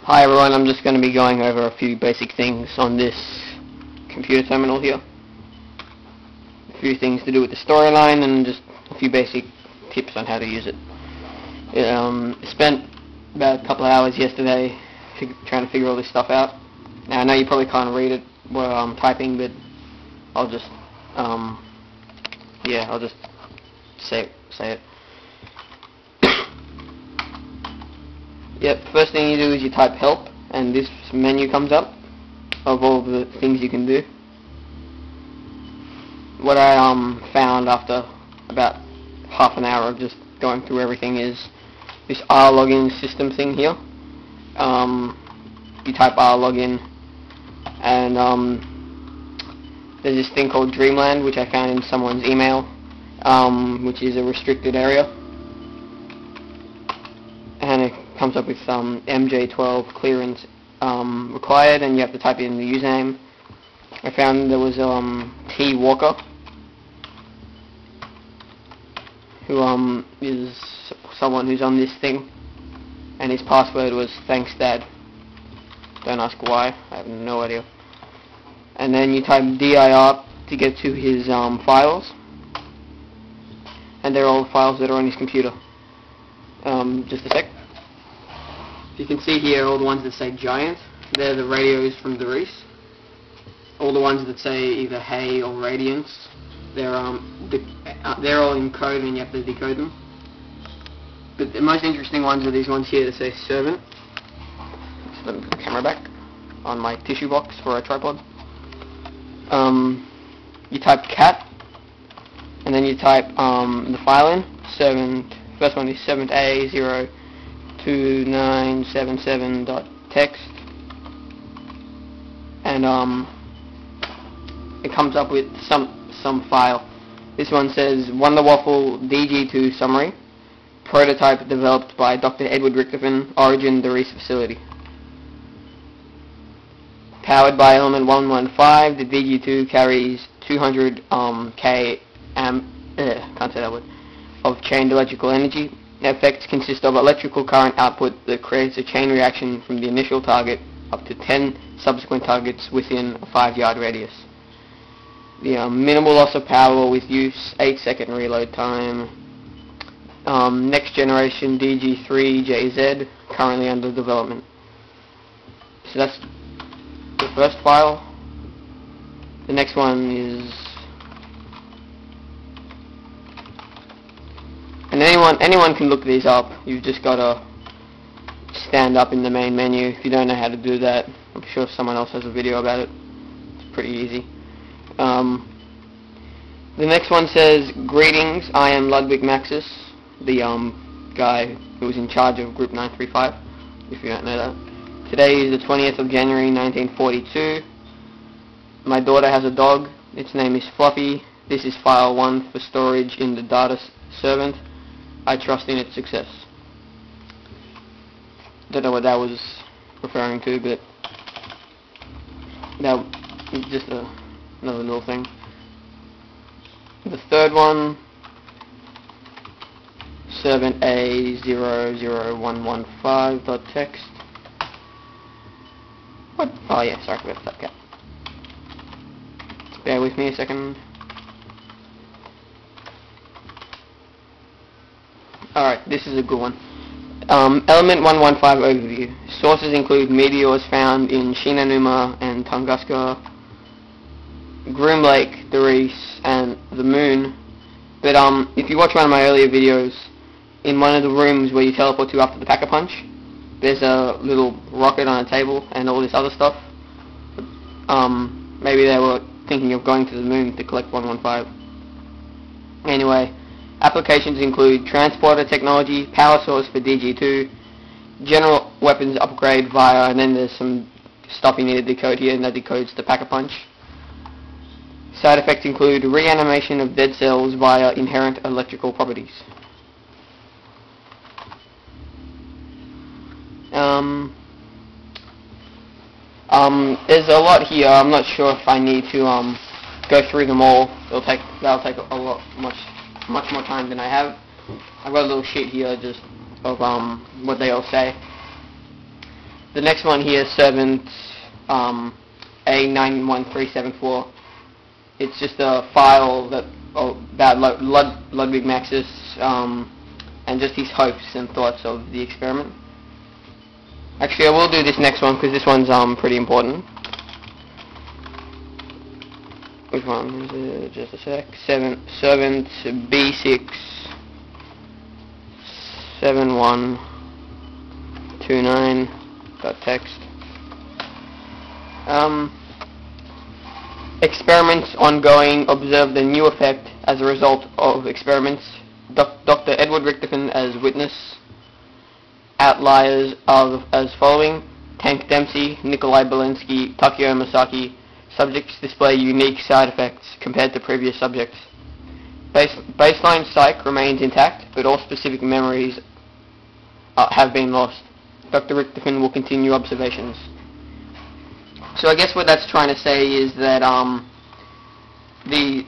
Hi everyone, I'm just going to be going over a few basic things on this computer terminal here. A few things to do with the storyline and just a few basic tips on how to use it. Spent about a couple of hours yesterday trying to figure all this stuff out. Now I know you probably can't read it while I'm typing, but I'll just say it. Yep, first thing you do is you type help, and this menu comes up of all the things you can do. What I found after about half an hour of just going through everything is this login system thing here. You type login, and there's this thing called Dreamland, which I found in someone's email, which is a restricted area, and it comes up with MJ12 clearance required, and you have to type in the username. I found there was T Walker, who is someone who's on this thing, and his password was thanks dad. Don't ask why, I have no idea. And then you type dir to get to his files, and they're all the files that are on his computer. Just a sec. You can see here all the ones that say Giant, they're the radios from the Reese. All the ones that say either Hey or Radiance, they're all in code and you have to decode them. But the most interesting ones are these ones here that say Servant. Let's let me put the camera back on my tissue box for a tripod. You type cat, and then you type the file in. First one is 7A02977.txt, and it comes up with some file. This one says Wonder Waffle DG2 summary, prototype developed by Dr. Edward Richtofen, origin the Reese facility. Powered by element 115, the DG2 carries 200 of chained electrical energy. The effects consist of electrical current output that creates a chain reaction from the initial target up to 10 subsequent targets within a 5-yard radius. The minimal loss of power with use, 8-second reload time. Next generation DG3JZ, currently under development. So that's the first file. The next one is, and anyone can look these up. You've just got to stand up in the main menu. If you don't know how to do that, I'm sure someone else has a video about it. It's pretty easy. The next one says, greetings, I am Ludwig Maxis, the guy who was in charge of Group 935, if you don't know that. Today is the 20th of January 1942. My daughter has a dog. Its name is Fluffy. This is file 1 for storage in the data servant. I trust in its success. Don't know what that was referring to, but that was just another little thing. The third one, servant A00115.txt. What? Oh yeah, sorry about that. Bear with me a second. Alright, this is a good one. Element 115 overview. Sources include meteors found in Shinanuma and Tunguska, Groom Lake, the Reese, and the Moon. But if you watch one of my earlier videos, in one of the rooms where you teleport to after the Pack-a-Punch, there's a little rocket on a table and all this other stuff. Maybe they were thinking of going to the Moon to collect 115. Anyway, applications include transporter technology, power source for DG2, general weapons upgrade via, and then there's some stuff you need to decode here, and that decodes the Pack-a-Punch. Side effects include reanimation of dead cells via inherent electrical properties. There's a lot here. I'm not sure if I need to go through them all. That'll take a lot much more time than I have. I've got a little sheet here just of what they all say. the next one here, servant A911374. It's just a file that about Ludwig Maxis and just his hopes and thoughts of the experiment. Actually, I will do this next one because this one's pretty important. Which one is it? Just a sec. Servant B67129. Got text. Experiments ongoing. Observe the new effect as a result of experiments. Dr. Edward Richtofen as witness. Outliers are as following: Tank Dempsey, Nikolai Belensky, Takeo Masaki. Subjects display unique side effects compared to previous subjects. Baseline psych remains intact, but all specific memories have been lost. Dr. Richtofen will continue observations. So I guess what that's trying to say is that the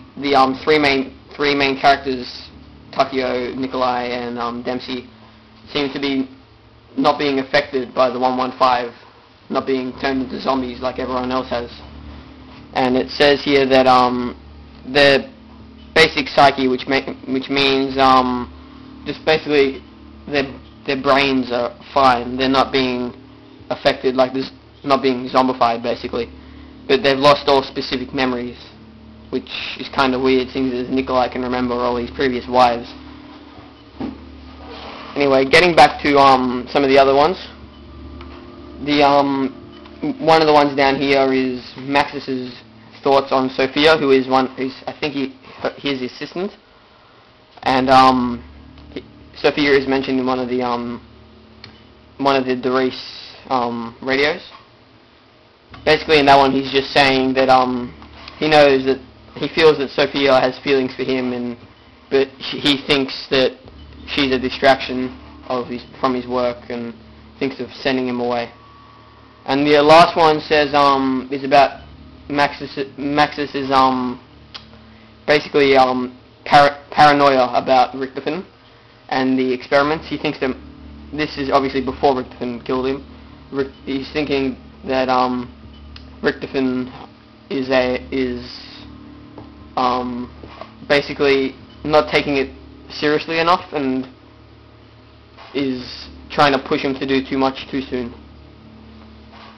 three main characters, Takeo, Nikolai, and Dempsey, seem to be not being affected by the 115, not being turned into zombies like everyone else has. And it says here that their basic psyche, which means just basically their brains are fine. They're not being affected, like this, not being zombified basically. But they've lost all specific memories, which is kind of weird, since as Nikolai can remember all his previous wives. Anyway, getting back to some of the other ones. One of the ones down here is Maxis's thoughts on Sophia, who is I think he's his assistant, and Sophia is mentioned in one of the Doris radios. Basically, in that one, he's just saying that he knows that he feels that Sophia has feelings for him, but he thinks that she's a distraction from his work and thinks of sending him away. And the last one says is about Maxis is basically paranoia about Richtofen and the experiments. He thinks that this is obviously before Richtofen killed him. He's thinking that Richtofen is basically not taking it seriously enough and is trying to push him to do too much too soon.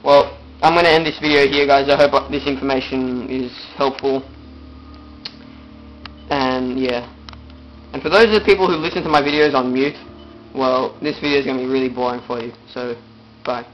Well, I'm going to end this video here, guys. I hope this information is helpful. And yeah. And for those of the people who listen to my videos on mute, well, this video is going to be really boring for you. So, bye.